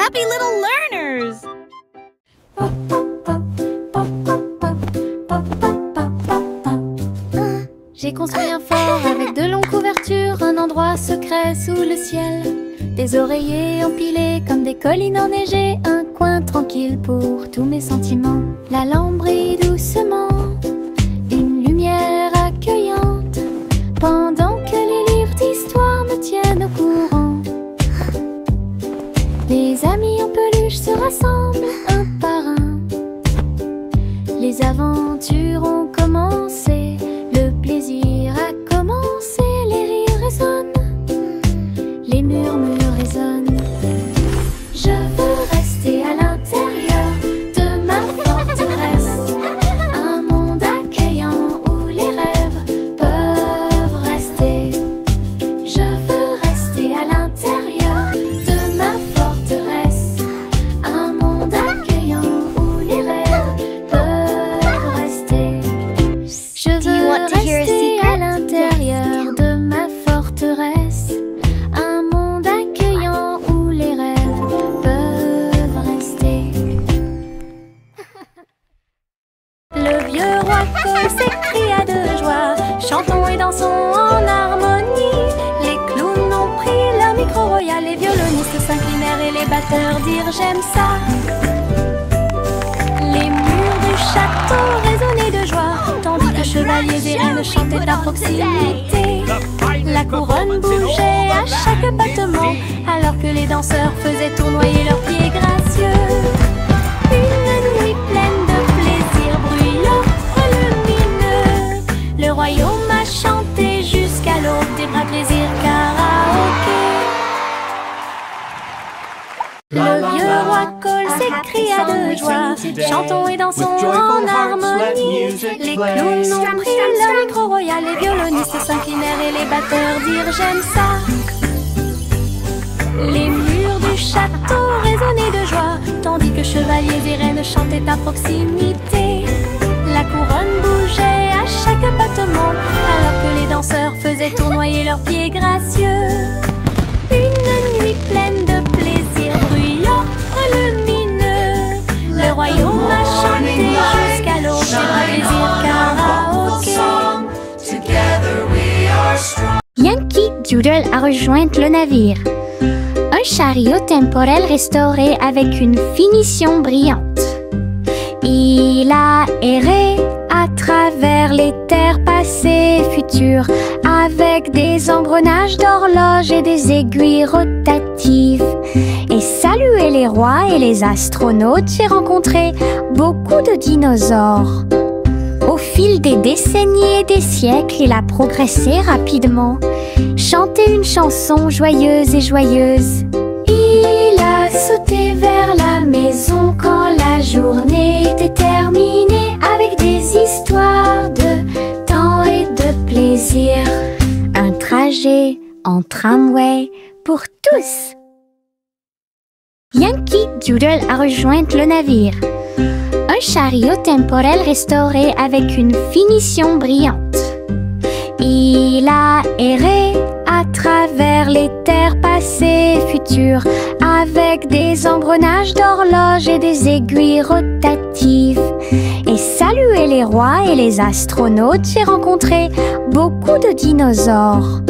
happy little learners! J'ai construit un fort avec de longues couvertures, un endroit secret sous le ciel. Des oreillers empilés comme des collines enneigées, un coin tranquille pour tous mes sentiments. La lampe brille doucement, une lumière accueillante, pendant que les livres d'histoire me tiennent au courant. Les amis en peluche se rassemblent un par un. Les aventures ont commencé, le plaisir a commencé, les rires résonnent, les murmures résonnent. Je veux rester à l'intérieur de ma forteresse, un monde accueillant où les rêves peuvent rester. Je veux rester à l'intérieur de ma forteresse, un monde accueillant où les rêves peuvent rester. Je veux rester à l'intérieur de ma forteresse, un monde accueillant où les rêves peuvent rester. Le vieux roi Cole s'écria de joie, chantons et dansons en harmonie. Les clowns ont pris leur micro royal, les violonistes s'inclinèrent et les batteurs dirent j'aime ça. Les murs du château résonnaient de joie, tandis que chevaliers et reines chantaient à proximité. La couronne bougeait à chaque battement, alors que les danseurs faisaient tournoyer leurs pieds gracieux. Une nuit pleine de plaisir bruyant, lumineux. Le royaume a chanté jusqu'à l'aube des bras plaisirs karaoké. Le vieux roi Cole s'écria de joie, chantons et dansons en harmonie. Les clowns ont pris leur micro royal, les violonistes s'inclinèrent et les batteurs dirent j'aime ça. Les murs du château résonnaient de joie, tandis que chevaliers et reines chantaient à proximité. La couronne bougeait à chaque battement, alors que les danseurs faisaient tournoyer leurs pieds gracieux. Une nuit pleine de plaisir bruyant, lumineux. Le royaume a chanté jusqu'à l'aube des bras plaisirs karaoké. Yankee Doodle a rejoint le navire. Un chariot temporel restauré avec une finition brillante. Il a erré à travers les terres passées et futures, avec des engrenages d'horloges et des aiguilles rotatives. Et salué les rois et les astronautes, j'ai rencontré beaucoup de dinosaures. Au fil des décennies et des siècles, il a progressé rapidement, chanté une chanson joyeuse et joyeuse. Il a sauté vers la maison quand la journée était terminée, avec des histoires de temps et de plaisir. Un trajet en tramway pour tous. Yankee Doodle a rejoint le navire. Un chariot temporel restauré avec une finition brillante. Il a erré à travers les terres passées et futures, avec des engrenages d'horloges et des aiguilles rotatives. Et salué les rois et les astronautes, j'ai rencontré beaucoup de dinosaures.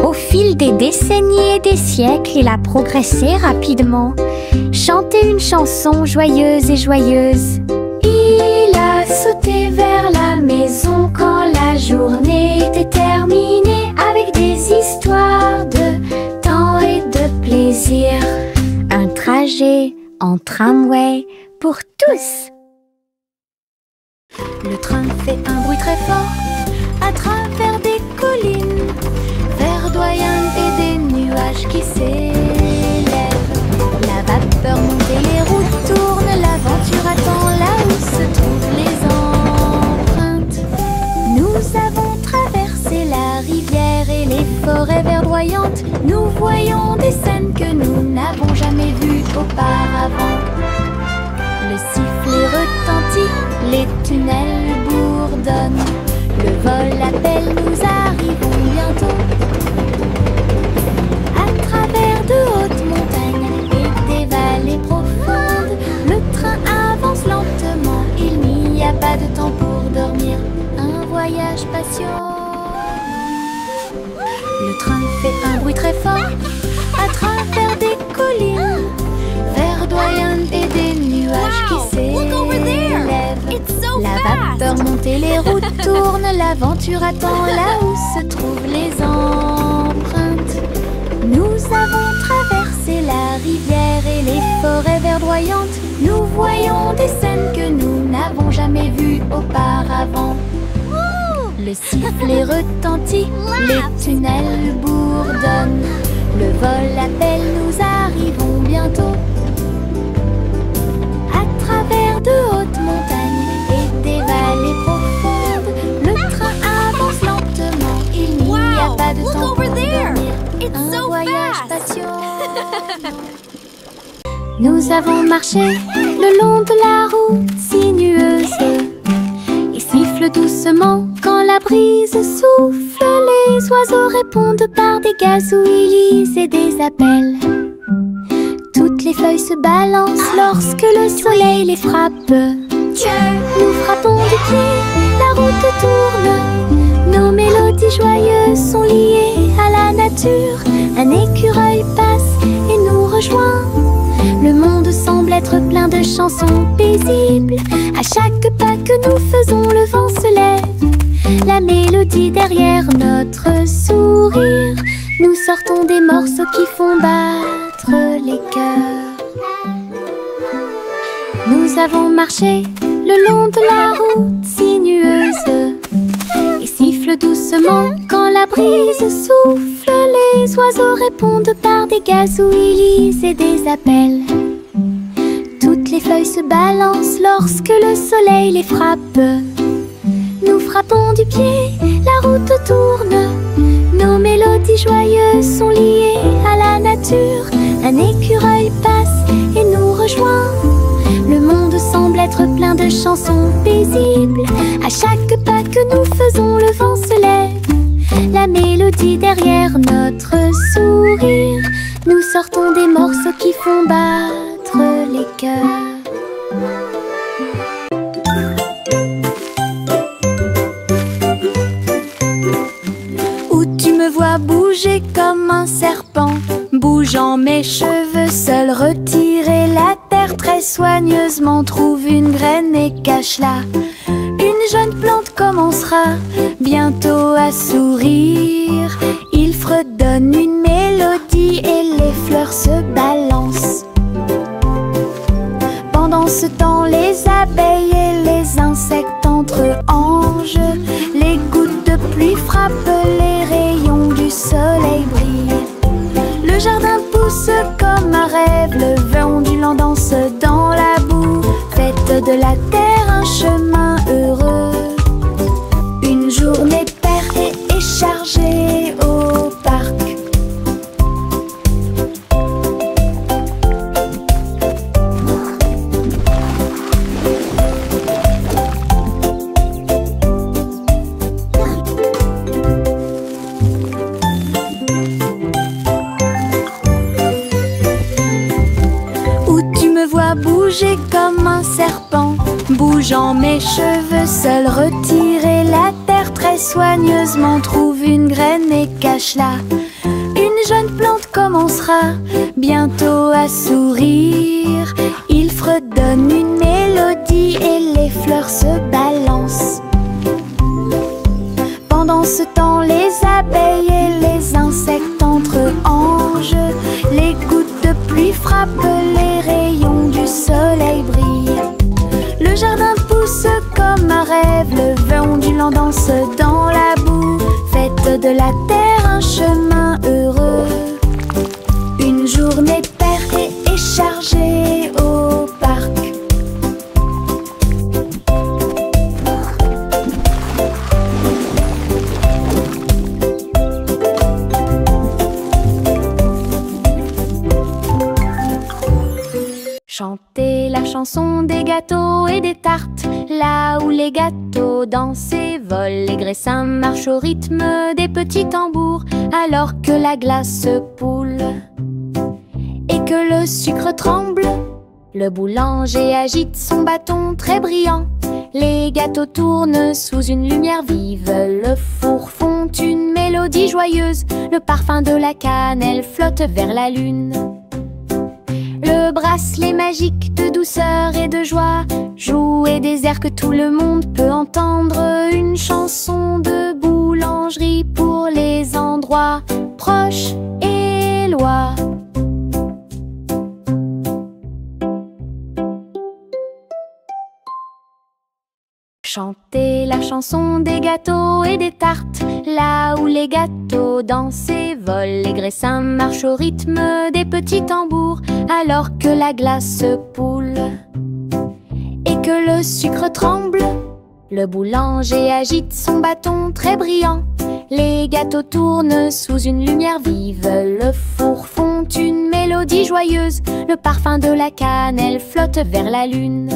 Au fil des décennies et des siècles, il a progressé rapidement, chanté une chanson joyeuse et joyeuse. Il a sauté vers la maison quand la journée était terminée, avec des histoires de temps et de plaisir. Un trajet en tramway pour tous. Le train fait un bruit très fort à travers des collines verdoyantes et des nuages qui s'élèvent. La vapeur monte et les roues tournent, l'aventure attend là où se trouvent les empreintes. Nous avons traversé la rivière et les forêts verdoyantes. Nous voyons des scènes que nous n'avons jamais vues auparavant. Le sifflet retentit, les tunnels bourdonnent. Le vol appelle, nous arrivons bientôt. À travers de hautes montagnes et des vallées remonter, les routes tournent, l'aventure attend là où se trouvent les empreintes. Nous avons traversé la rivière et les forêts verdoyantes. Nous voyons des scènes que nous n'avons jamais vues auparavant. Le sifflet retentit, les tunnels bourdonnent. Le vol appelle, nous arrivons bientôt. À travers de hautes montagnes et des vallées profondes, le train avance lentement, il n'y a pas de temps pour dormir. Un voyage passionnant. Nous avons marché le long de la route sinueuse. Il siffle doucement quand la brise souffle. Les oiseaux répondent par des gazouillis et des appels. Toutes les feuilles se balancent lorsque le soleil les frappe. Nous frappons du pied, la route tourne. Nos mélodies joyeuses sont liées à la nature. Un écureuil passe et nous rejoint. Le monde semble être plein de chansons paisibles. À chaque pas que nous faisons, le vent se lève. La mélodie derrière notre sourire. Nous sortons des morceaux qui font battre les cœurs. Nous avons marché le long de la route sinueuse. Il siffle doucement quand la brise souffle. Les oiseaux répondent par des gazouillis et des appels. Toutes les feuilles se balancent lorsque le soleil les frappe. Nous frappons du pied, la route tourne. Nos mélodies joyeuses sont liées à la nature. Un écureuil passe et nous rejoint. Le monde semble être plein de chansons paisibles. À chaque pas que nous faisons, le vent se lève. La mélodie derrière notre sourire. Nous sortons des morceaux qui font battre les cœurs. Où tu me vois bouger comme un serpent, bougeant mes cheveux, seul retirer la terre très soigneusement. Trouve une graine et cache-la. Une jeune plante commencera bientôt à sourire. Il fredonne une mélodie et les fleurs se balancent. Pendant ce temps, les abeilles et les insectes entre anges. Les gouttes de pluie frappent, les rayons du soleil brillent. Le jardin pousse comme un rêve, le vent ondulant danse dans la boue. Faites de la terre un chemin heureux. Une journée paire et chargée au parc. Bouger comme un serpent, bougeant mes cheveux, seul retirer la terre très soigneusement. Trouve une graine et cache-la. Une jeune plante commencera bientôt à sourire. Il fredonne une mélodie et les fleurs se balancent. Pendant ce temps, les abeilles et les insectes entre anges. Les gouttes de pluie frappent, les rayons du soleil brillent. Le jardin pousse comme un rêve, le vent ondulant danse dans la boue. Faites de la terre un chemin heureux. Une journée paire et chargée au parc. Chantez la chanson des gâteaux et des tartes, là où les gâteaux dansent et volent. Les graissins marchent au rythme des petits tambours, alors que la glace poule et que le sucre tremble. Le boulanger agite son bâton très brillant. Les gâteaux tournent sous une lumière vive. Le four fond une mélodie joyeuse. Le parfum de la cannelle flotte vers la lune. Le bracelet magique de douceur et de joie. Jouer des airs que tout le monde peut entendre. Une chanson de boulangerie pour les endroits proches et loin. Chanter la chanson des gâteaux et des tartes, là où les gâteaux dansent et volent. Les graissins marchent au rythme des petits tambours, alors que la glace poule et que le sucre tremble. Le boulanger agite son bâton très brillant. Les gâteaux tournent sous une lumière vive. Le four fond une mélodie joyeuse. Le parfum de la cannelle flotte vers la lune.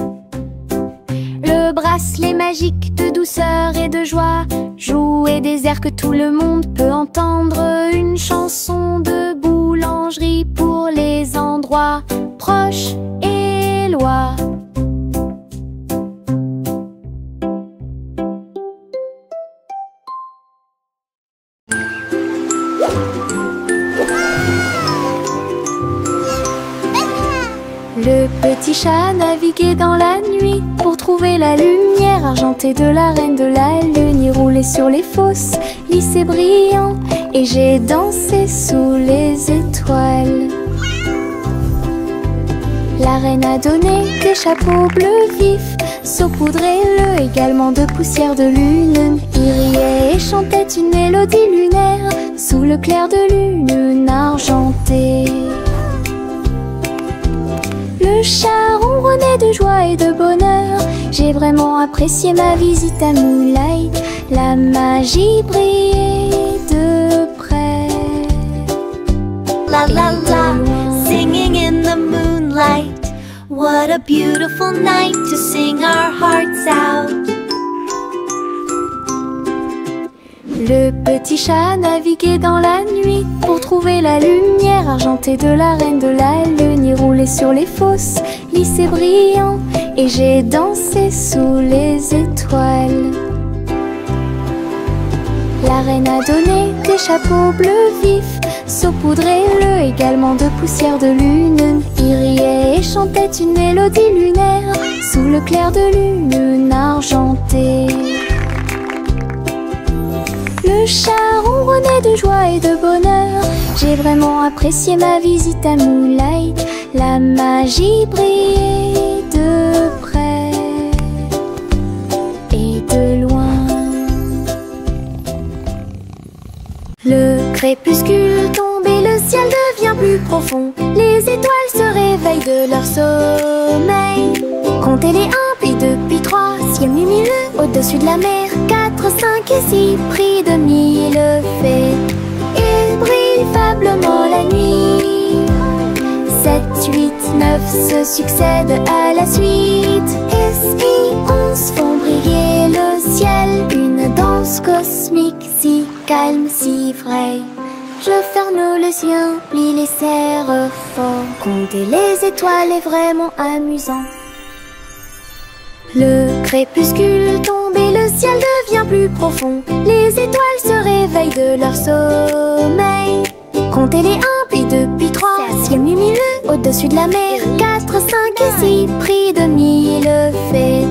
Le bracelet magique de douceur et de joie. Jouer des airs que tout le monde peut entendre. Une chanson de boulangerie pour les endroits proches et loin. Le petit chat naviguait dans la nuit pour trouver la lumière argentée de la reine de la lune. Il roulait sur les fosses, lisse et brillant, et j'ai dansé sous les étoiles. La reine a donné des chapeaux bleus vifs, saupoudrés-le également de poussière de lune. Il riait et chantait une mélodie lunaire sous le clair de lune argentée. Le chat ronronnait de joie et de bonheur. J'ai vraiment apprécié ma visite à Moonlight. La magie brillait de près. La la la, singing in the moonlight. What a beautiful night to sing our hearts out. Le petit chat naviguait dans la nuit pour trouver la lumière argentée de la reine de la lune. Il roulait sur les fosses, lisse et brillant, et j'ai dansé sous les étoiles. La reine a donné des chapeaux bleus vifs, saupoudrés-le également de poussière de lune. Il riait et chantait une mélodie lunaire sous le clair de lune argentée. Le chat ronronnait de joie et de bonheur. J'ai vraiment apprécié ma visite à Moonlight. La magie brillait de près et de loin. Le crépuscule tombe et le ciel devient plus profond. Les étoiles se réveillent de leur sommeil. Comptez les 1, puis 2, puis 3, ciel lumineux au-dessus de la mer. 4, 5 et 6, pris de 1000 fées. Il brille faiblement la nuit. 7, 8, 9 se succèdent à la suite. S, I, 11 font briller le ciel. Une danse cosmique si calme, si vraie. Je ferme les yeux, plie les serres fort. Compter les étoiles est vraiment amusant. Le crépuscule tombe et le ciel devient plus profond. Les étoiles se réveillent de leur sommeil. Comptez les 1, puis 2, puis 3, ciel lumineux au-dessus de la mer. 4, 5 et 6, pris de 1000 fées.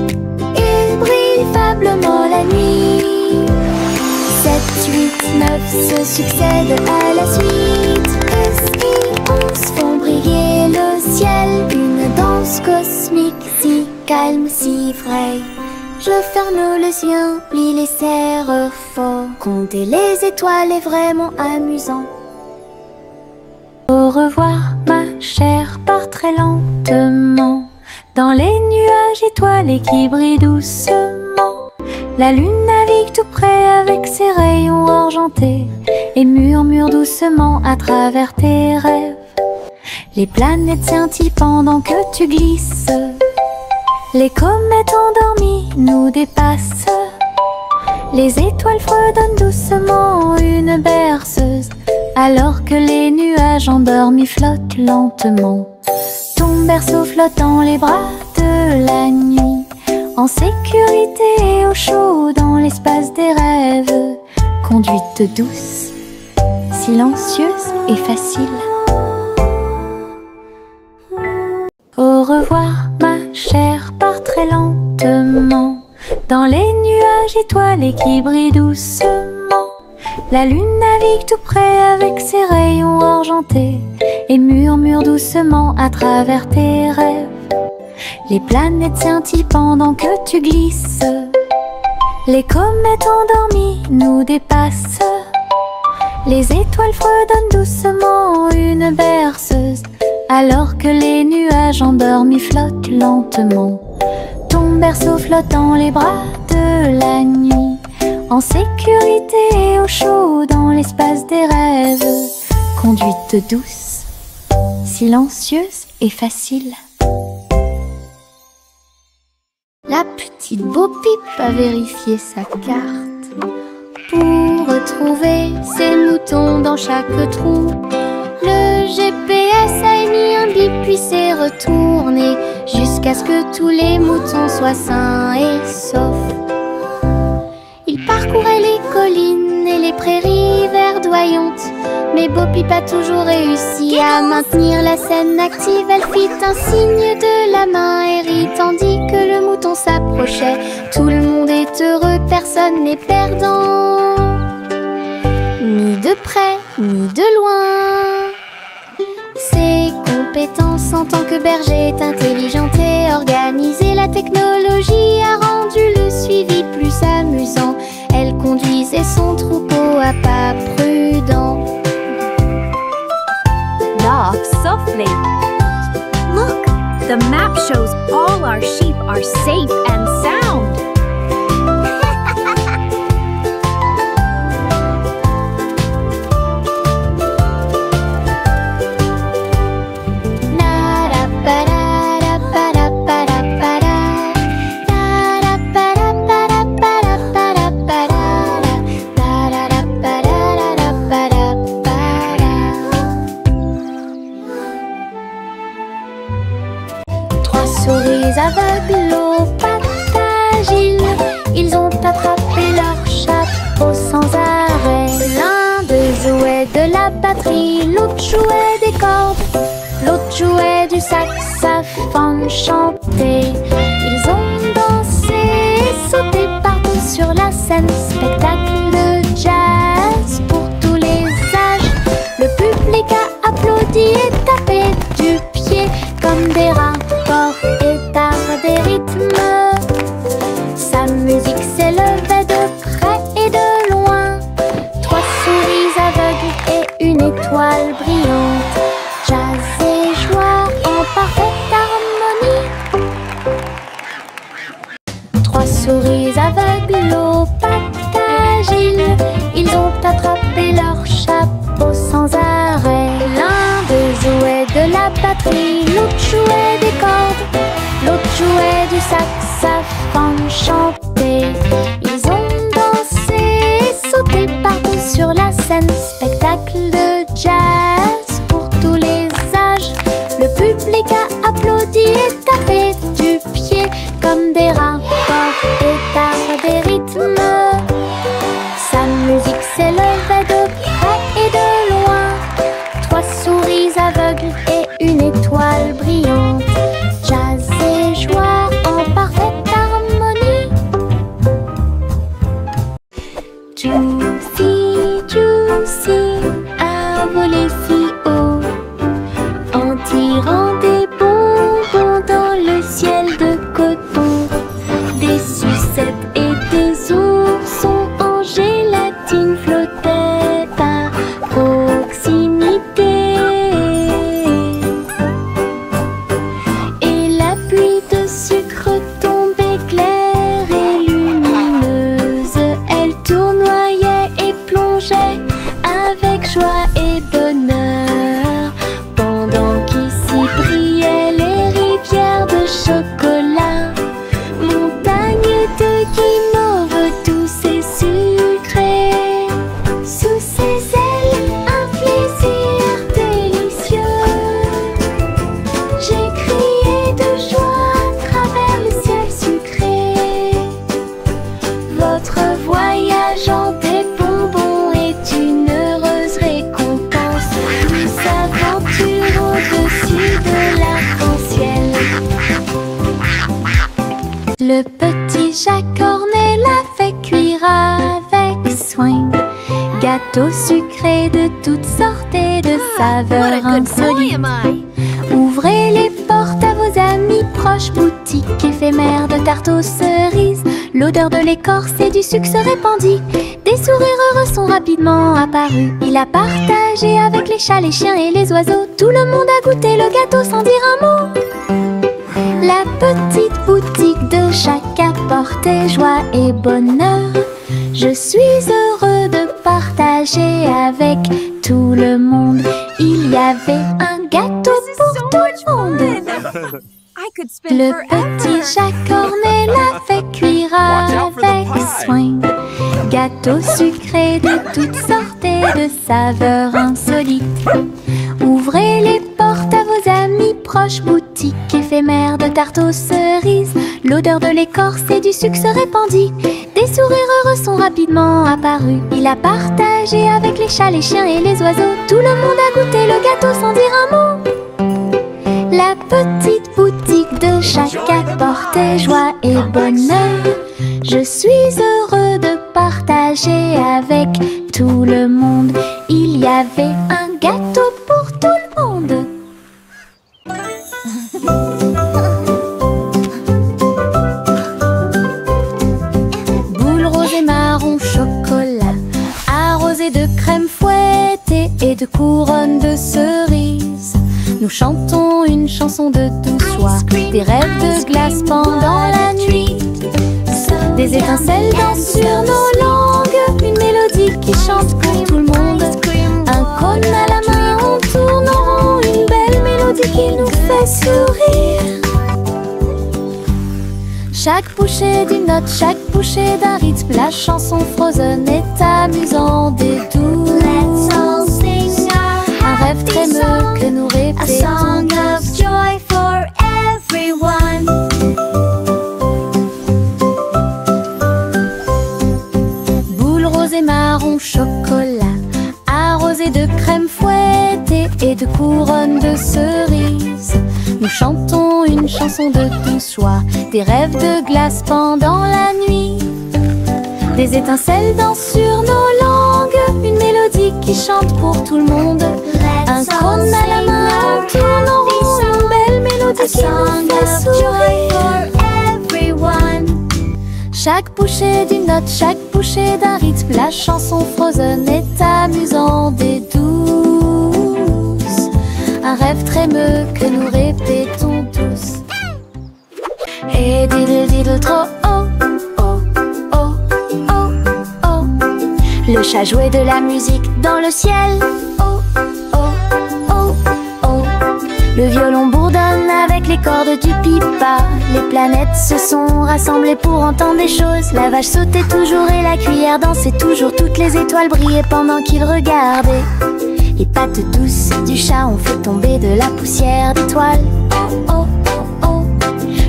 Il brille faiblement la nuit. 7, 8, 9 se succèdent à la suite. S, I, 11 font briller le ciel. Une danse cosmique si calme, si vraie. Je ferme les yeux, plie les serres fort. Compter les étoiles est vraiment amusant. Au revoir ma chère, pars très lentement dans les nuages étoilés qui brillent doucement. La lune navigue tout près avec ses rayons argentés et murmure doucement à travers tes rêves. Les planètes scintillent pendant que tu glisses. Les comètes endormies nous dépassent. Les étoiles fredonnent doucement une berceuse, alors que les nuages endormis flottent lentement. Ton berceau flotte dans les bras de la nuit, en sécurité et au chaud dans l'espace des rêves. Conduite douce, silencieuse et facile. Au revoir étoilée qui brille doucement. La lune navigue tout près avec ses rayons argentés et murmure doucement à travers tes rêves. Les planètes scintillent pendant que tu glisses. Les comètes endormies nous dépassent. Les étoiles fredonnent doucement une berceuse, alors que les nuages endormis flottent lentement. Ton berceau flotte dans les bras de la nuit, en sécurité et au chaud dans l'espace des rêves. Conduite douce, silencieuse et facile. La petite Bo-Peep a vérifié sa carte pour retrouver ses moutons dans chaque trou. Le GPS a émis un bip puis s'est retourné jusqu'à ce que tous les moutons soient sains et saufs. Il parcourait les collines et les prairies verdoyantes, mais Bo-Peep a toujours réussi à maintenir la scène active. Elle fit un signe de la main et rit tandis que le mouton s'approchait. Tout le monde est heureux, personne n'est perdant, ni de près ni de loin. Ses compétences en tant que berger est intelligente et organisée. La technologie a rendu le suivi plus amusant. Elle conduisait son troupeau à pas prudents. Walk softly. Look, the map shows all our sheep are safe and sound. Aveugles aux pattes agiles, ils ont attrapé leur chapeau sans arrêt. L'un d'eux jouait de la batterie, l'autre jouait des cordes, l'autre jouait du saxophone chanté. Ils ont dansé et sauté partout sur la scène. Spectacle de jazz pour tous les âges. Le public a applaudi et tapé du pied comme des rapports et des rythmes. Sa musique s'élevait de près et de loin. 3 souris aveugles et une étoile brillante. Jazz et joie en parfaite harmonie. 3 souris aveugles aux pattes agiles, ils ont attrapé leur chapeau sans arrêt. L'un d'eux jouait de la batterie, l'autre jouait des cordes, l'autre jouait du saxophone chanté. Ils ont dansé et sauté partout sur la scène. Spectacle de jazz pour tous les âges. Le public a applaudi et tapé du pied comme des rapports et tard des rythmes. Sa musique s'élevait de près et de loin. 3 souris aveugles et une étoile brillante. Jazz et joie en parfaite harmonie. Juicy, Juicy a volé si haut en tirant des bonbons dans le ciel de coton. Des sucettes et des oursons en gélatine flottaient à proximité. Joie et bonheur, pendant qu'ici brillaient les rivières de chocolat, montagnes de guimauve douces et sucrées. Sous ses ailes, un plaisir délicieux. J'ai crié de joie à travers le ciel sucré. Votre voyage en des bonbons est une heureuse récompense. Douce aventure au-dessus de l'arc-en-ciel. Le petit Jacques Cornet l'a fait cuire soin. Gâteaux sucrés de toutes sortes et de saveurs insolites. Ouvrez les portes à vos amis proches, boutique éphémère de tarte aux cerises. L'odeur de l'écorce et du sucre se répandit. Des sourires heureux sont rapidement apparus. Il a partagé avec les chats, les chiens et les oiseaux. Tout le monde a goûté le gâteau sans dire un mot. La petite boutique de chaque apportait joie et bonheur. Je suis heureux de partager avec tout le monde. Il y avait un gâteau pour tout le monde. Le petit Jacques Cornet l'a fait cuire avec soin. Gâteau sucré de toutes sortes et de saveurs insolites. Ouvrez les portes à vos amis proches, boutique éphémère de tarte aux cerises. L'odeur de l'écorce et du sucre se répandit. Des sourires heureux sont rapidement apparus. Il a partagé avec les chats, les chiens et les oiseaux. Tout le monde a goûté le gâteau sans dire un mot. La petite boutique de chaque apportait joie et bonheur. Je suis heureux de partager avec tout le monde. Il y avait un gâteau pour tout le monde. Boule rose et marron chocolat, arrosé de crème fouettée et de couronne de cerises. Nous chantons une chanson de douce soie, des rêves de glace pendant la nuit. Des étincelles dansent sur nos langues, une mélodie qui chante pour tout le monde. Un cône à la main, on tourne en rond, une belle mélodie qui nous fait sourire. Chaque bouchée d'une note, chaque bouchée d'un rythme, la chanson Frozen est amusante et douce. Un rêve trémeux que nous répétons. A song of joy for everyone. Boule rose et marron chocolat, arrosé de crème fouettée et de couronne de cerises. Nous chantons une chanson de douce joie, des rêves de glace pendant la nuit. Des étincelles dansent sur nos langues, une mélodie qui chante pour tout le monde. Un cône à la main, on tourne en rond, une belle mélodie qui nous fait sourire. Chaque bouchée d'une note, chaque bouchée d'un rythme, la chanson Frozen est amusante et douce. Un rêve trémeux que nous répétons tous. Et diddle diddle trop oh, oh, oh, oh, oh. Le chat jouait de la musique dans le ciel. Oh, oh, oh, oh. Le violon bourdonne avec les cordes du pipa. Les planètes se sont rassemblées pour entendre des choses. La vache sautait toujours et la cuillère dansait toujours. Toutes les étoiles brillaient pendant qu'ils regardaient. Les pattes douces du chat ont fait tomber de la poussière d'étoiles. Oh, oh, oh, oh.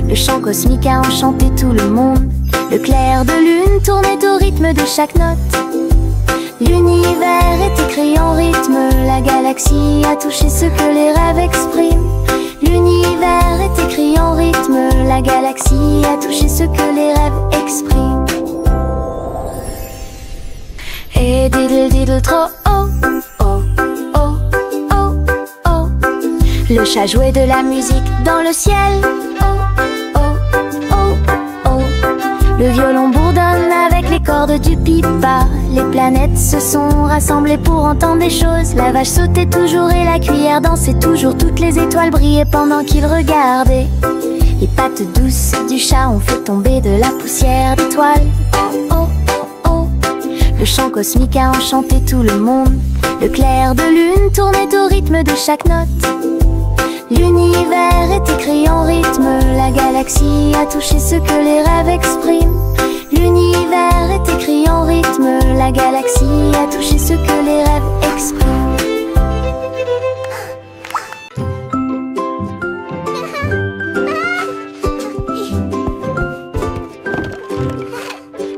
Le chant cosmique a enchanté tout le monde. Le clair de lune tournait au rythme de chaque note. L'univers est écrit en rythme. La galaxie a touché ce que les rêves expriment. L'univers est écrit en rythme. La galaxie a touché ce que les rêves expriment. Et diddle diddle trop oh, oh, oh, oh, oh. Le chat jouait de la musique dans le ciel. Oh, oh, oh, oh. Le violon bourdonne avec les cordes du pipa. Les planètes se sont rassemblées pour entendre des choses. La vache sautait toujours et la cuillère dansait toujours. Toutes les étoiles brillaient pendant qu'ils regardaient. Les pattes douces du chat ont fait tomber de la poussière d'étoiles. Oh, oh, oh, oh. Le chant cosmique a enchanté tout le monde. Le clair de lune tournait au rythme de chaque note. L'univers est écrit en rythme. La galaxie a touché ce que les rêves expriment. L'univers est écrit en rythme. La galaxie a touché ce que les rêves expriment.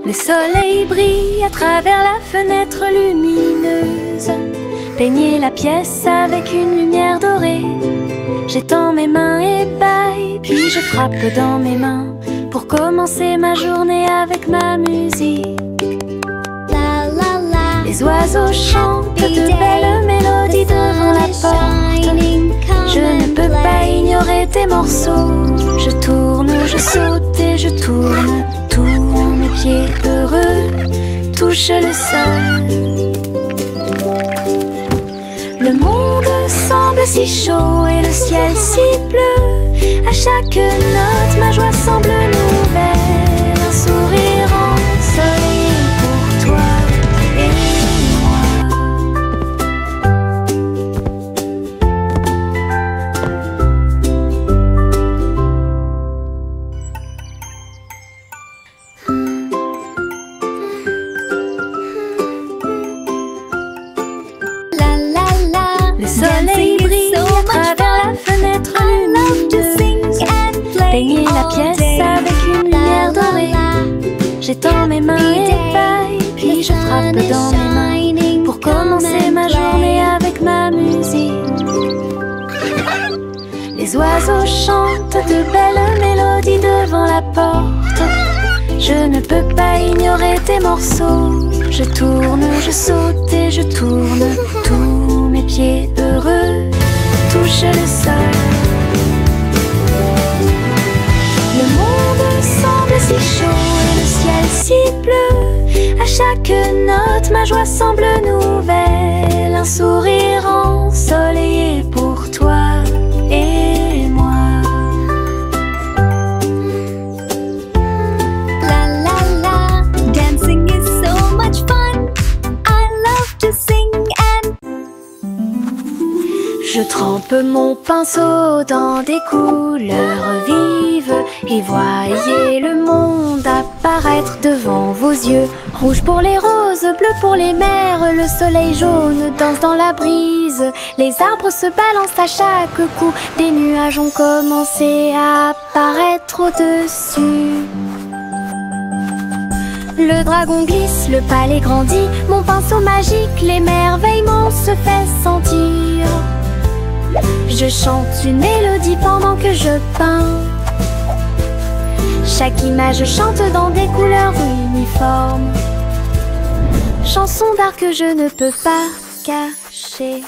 Le soleil brille à travers la fenêtre lumineuse. Peignez la pièce avec une lumière dorée. J'étends mes mains et bâille, puis je frappe dans mes mains pour commencer ma journée avec ma musique. La la Les oiseaux chantent de belles mélodies devant la porte. Je ne peux pas ignorer tes morceaux. Je tourne, je saute et je tourne. Tous mes pieds heureux touchent le sol. Le monde semble si chaud et le ciel si bleu. À chaque note, ma joie semble nouvelle. Un sourire ensoleillé pour toi et le soleil brille à travers la fenêtre lumineuse. Peigner la pièce avec une lumière dorée. J'étends mes mains et paille, puis je frappe dans mes mains pour commencer ma journée avec ma musique. Les oiseaux chantent de belles mélodies devant la porte. Je ne peux pas ignorer tes morceaux. Je tourne, je saute et je tourne. Tous mes pieds heureux touchent le sol. Le monde semble si chaud et le ciel si bleu. À chaque note, ma joie semble nouvelle. Un sourire ensoleillé pour toi et moi. La la la, dancing is so much fun. I love to sing and Je trempe mon pinceau dans des couleurs vives et voyez le monde apparaître devant vos yeux. Rouge pour les roses, bleu pour les mers, le soleil jaune danse dans la brise. Les arbres se balancent à chaque coup, des nuages ont commencé à apparaître au-dessus. Le dragon glisse, le palais grandit, mon pinceau magique, l'émerveillement se fait sentir. Je chante une mélodie pendant que je peins. Chaque image chante dans des couleurs uniformes. Chanson d'art que je ne peux pas cacher.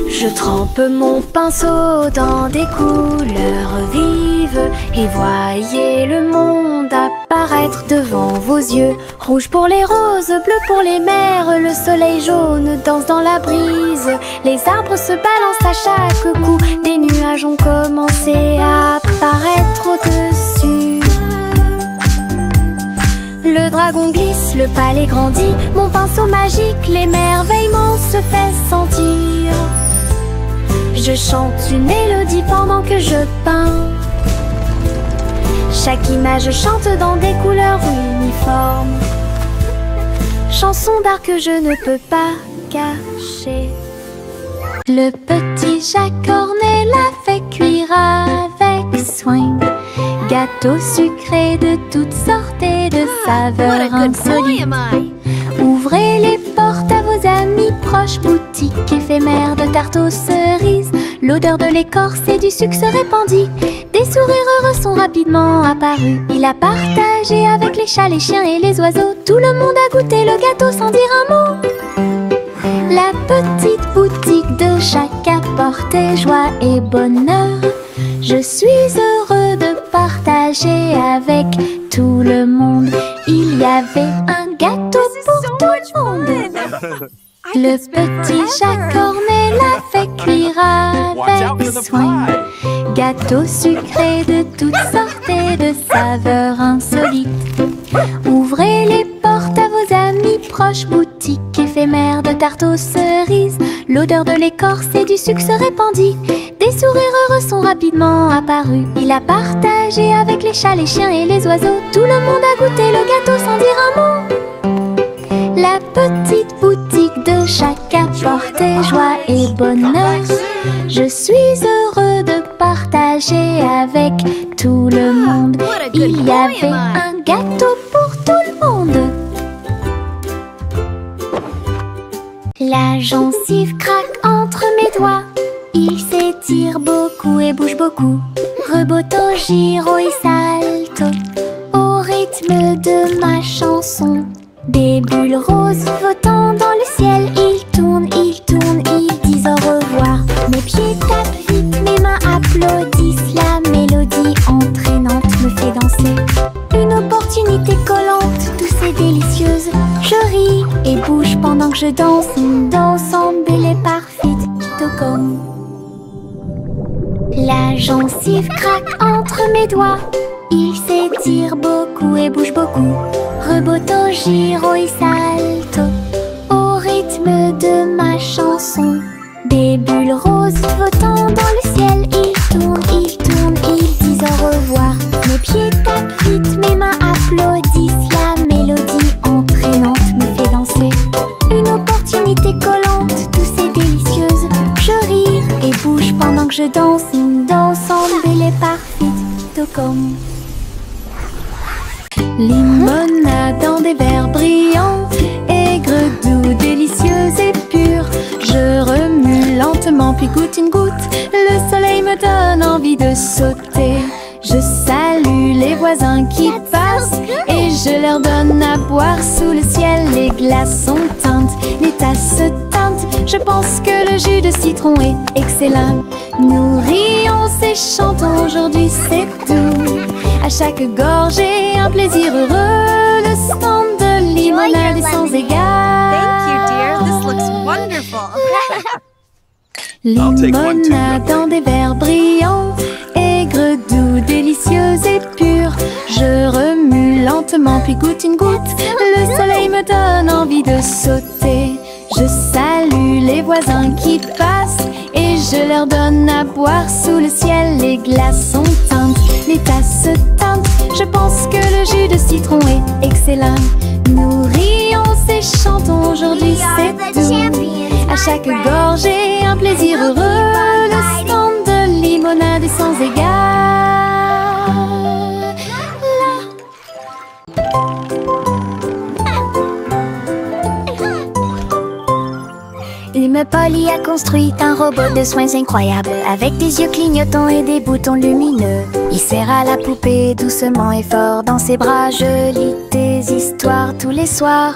Je trempe mon pinceau dans des couleurs vives et voyez le monde apparaître devant vos yeux. Rouge pour les roses, bleu pour les mers, le soleil jaune danse dans la brise. Les arbres se balancent à chaque coup, des nuages ont commencé à apparaître au-dessus. Le dragon glisse, le palais grandit, mon pinceau magique, l'émerveillement se fait sentir. Je chante une mélodie pendant que je peins. Chaque image chante dans des couleurs uniformes. Chanson d'art que je ne peux pas cacher. Le petit Jacques Cornet l'a fait cuire avec soin. Gâteau sucré de toutes sortes et de saveurs insolites. Ouvrez les portes à vos amis proches, boutique éphémère de tarte aux cerises. L'odeur de l'écorce et du sucre se répandit. Des sourires heureux sont rapidement apparus. Il a partagé avec les chats, les chiens et les oiseaux. Tout le monde a goûté le gâteau sans dire un mot. La petite boutique de Jacques apportait joie et bonheur. Je suis heureux de partager avec tout le monde. Il y avait un gâteau pour tout le monde. Le petit Jacques Cornet l'a fait cuire avec soin. Gâteau sucré de toutes sortes et de saveurs insolites. Ouvrez les portes à vos amis proches, boutique éphémère de tarte aux cerises. L'odeur de l'écorce et du sucre se répandit. Des sourires heureux sont rapidement apparus. Il a partagé avec les chats, les chiens et les oiseaux. Tout le monde a goûté le gâteau sans dire un mot. La petite boutique de Jacques apportait joie et bonheur. Je suis heureux de partager avec tout le monde. Il y avait un gâteau pour tout le monde. La gencive craque entre mes doigts. Il s'étire beaucoup et bouge beaucoup. Reboto, giro et salto au rythme de ma chanson. Des bulles roses flottant dans le ciel. Ils tournent, ils disent au revoir. Mes pieds tapent vite, mes mains applaudissent. La mélodie entraînante me fait danser. Une opportunité collante, douce et délicieuse. Je ris et bouge pendant que je danse. Une danse embellée parfaite, tout comme. La gencive craque entre mes doigts. Il s'étire beaucoup et bouge beaucoup. Reboto, giro et salto au rythme de ma chanson. Des bulles roses flottant dans le ciel. Ils tournent, ils disent au revoir. Mes pieds tapent vite, mes mains applaudissent. La mélodie entraînante me fait danser. Une opportunité collante, douce et délicieuse. Je ris et bouge pendant que je danse. Une danse embellée parfaite, tout comme. Limonade dans des verres brillants, aigre, doux, délicieuse et pure. Je remue lentement puis goûte une goutte. Le soleil me donne envie de sauter. Je salue les voisins qui passent et je leur donne à boire sous le ciel. Les glaçons teintent, les tasses se teintent. Je pense que le jus de citron est excellent. Nous rions et chantons, aujourd'hui c'est tout. À chaque gorgée, un plaisir heureux. Le stand de limonade est sans égal. Thank you, dear. This looks wonderful. Limonade dans des verres brillants, aigre, doux, délicieuse et pure. Je remue lentement puis goûte une goutte. Le soleil me donne envie de sauter. Je salue les voisins qui passent et je leur donne à boire sous le ciel. Les glaçons teintent, les tasses se teintent. Je pense que le jus de citron est excellent. Nous rions et chantons, aujourd'hui c'est tout. À chaque gorgée, un plaisir heureux. Le stand de limonade est sans égal. Une Polly a construit un robot de soins incroyable, avec des yeux clignotants et des boutons lumineux. Il serre à la poupée doucement et fort dans ses bras. Je lis des histoires tous les soirs.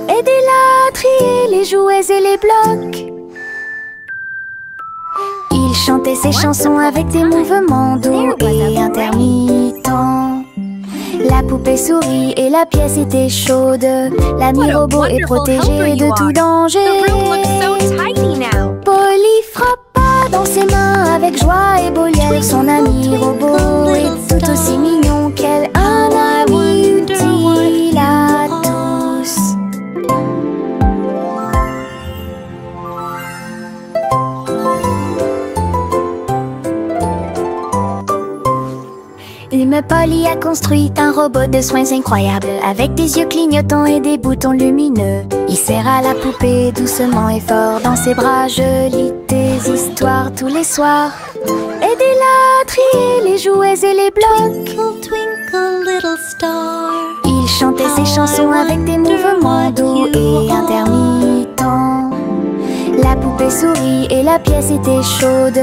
Aidez-la à trier les jouets et les blocs. Il chantait ses chansons avec des mouvements doux et intermittents. La poupée sourit et la pièce était chaude. L'ami robot est protégé de tout danger. The room looks so tidy now. Polly frappa dans ses mains avec joie et Bolière. Son ami robot est tout aussi mignon qu'elle. Un ami utile à tous. Une Polly a construit un robot de soins incroyable, avec des yeux clignotants et des boutons lumineux. Il serre à la poupée doucement et fort dans ses bras. Je lis des histoires tous les soirs. Aidez-la à trier les jouets et les blocs. Twinkle, twinkle, little star. Il chantait ses chansons avec des mouvements doux et intermittents. La poupée sourit et la pièce était chaude.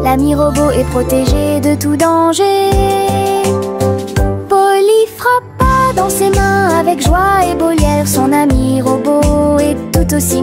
L'ami robot est protégé de tout danger. Polly frappa dans ses mains avec joie et Bolière. Son ami robot est tout aussi